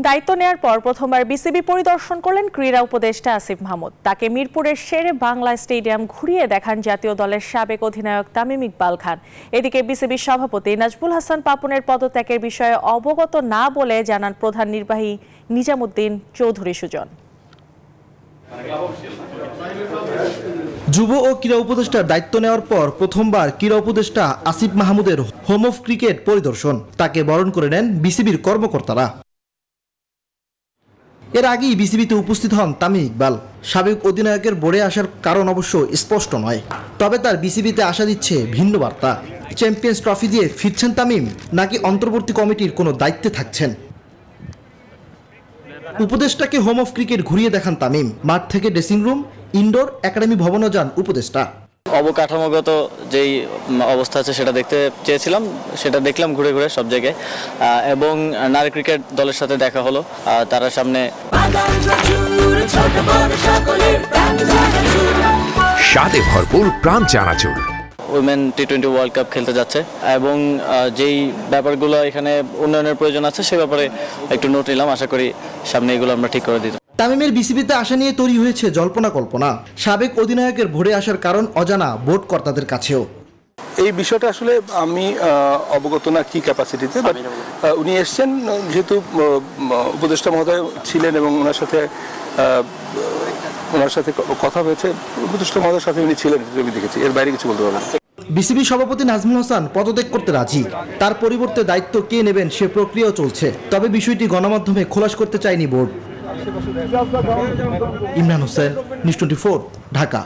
দায়িত্ব নেয়ার পর প্রথমবার বিসিবি পরিদর্শন করলেন ক্রীড়া উপদেষ্টা আসিফ মাহমুদ। তাকে মিরপুরের শেরে বাংলা স্টেডিয়াম ঘুরিয়ে দেখান জাতীয় দলের সাবেক অধিনায়ক তামিম ইকবাল খান। এদিকে বিসিবির সভাপতি নাজমুল হাসান পাপনের পদত্যাগের বিষয়ে অবগত না বলে জানান প্রধান নির্বাহী নিজামুদ্দিন চৌধুরী সুজন। যুব ও ক্রীড়া উপদেষ্টার দায়িত্ব নেওয়ার পর প্রথমবার ক্রীড়া উপদেষ্টা আসিফ মাহমুদের হোম অফ ক্রিকেট পরিদর্শন। তাকে বরণ করে নেন বিসিবির কর্মকর্তারা। এর আগেই বিসিবিতে উপস্থিত হন তামিম ইকবাল। সাবেক অধিনায়কের বোর্ডে আসার কারণ অবশ্য স্পষ্ট নয়, তবে তার বিসিবিতে আসা দিচ্ছে ভিন্ন বার্তা। চ্যাম্পিয়ন্স ট্রফি দিয়ে ফিরছেন তামিম, নাকি অন্তর্বর্তী কমিটির কোনো দায়িত্বে থাকছেন? উপদেষ্টাকে হোম অফ ক্রিকেট ঘুরিয়ে দেখান তামিম। মাঠ থেকে ড্রেসিং রুম, ইনডোর, একাডেমি ভবনও যান উপদেষ্টা। অবকাঠামোগত যেই অবস্থা আছে সেটা দেখতে চেয়েছিলাম, সেটা দেখলাম ঘুরে ঘুরে সব জায়গায়। এবং নারী ক্রিকেট দলের সাথে দেখা হলো, তারা সামনে স্বাদে ভরপুর প্রাণ চানাচুর উইমেন টি20 ওয়ার্ল্ড কাপ খেলতে যাচ্ছে এবং যেই ব্যাপারগুলো এখানে উন্নয়নের প্রয়োজন আছে সে ব্যাপারে একটু নোট নিলাম। আশা করি সামনে এগুলো আমরা ঠিক করে দিতে। তামিমের বিসিবিতে আসা নিয়ে তৈরি হয়েছে জল্পনা কল্পনা। সাবেক অধিনায়কের ভোরে আসার কারণ অজানা বোর্ড কর্তাদের কাছেও। এই বিষয়টা আসলে আমি অবগত না কি ক্যাপাসিটিতে, বাট উনি এসছেন যেহেতু উপদেষ্টা মহোদয় ছিলেন এবং ওনার সাথে কথা হয়েছে। উপদেষ্টা মহোদয়ের সাথে উনি ছিলেন, আমি দেখেছি। এর বাইরে কিছু বলতে পারবেন না। বিসিবি সভাপতি নাজমুল হাসান পদত্যাগ করতে রাজি। তার পরিবর্তে দায়িত্ব কে নেবেন সে প্রক্রিয়াও চলছে। তবে বিষয়টি গণমাধ্যমে খোলাস করতে চায়নি বোর্ড। ইমরান হোসেন, নিউজ 24, ঢাকা।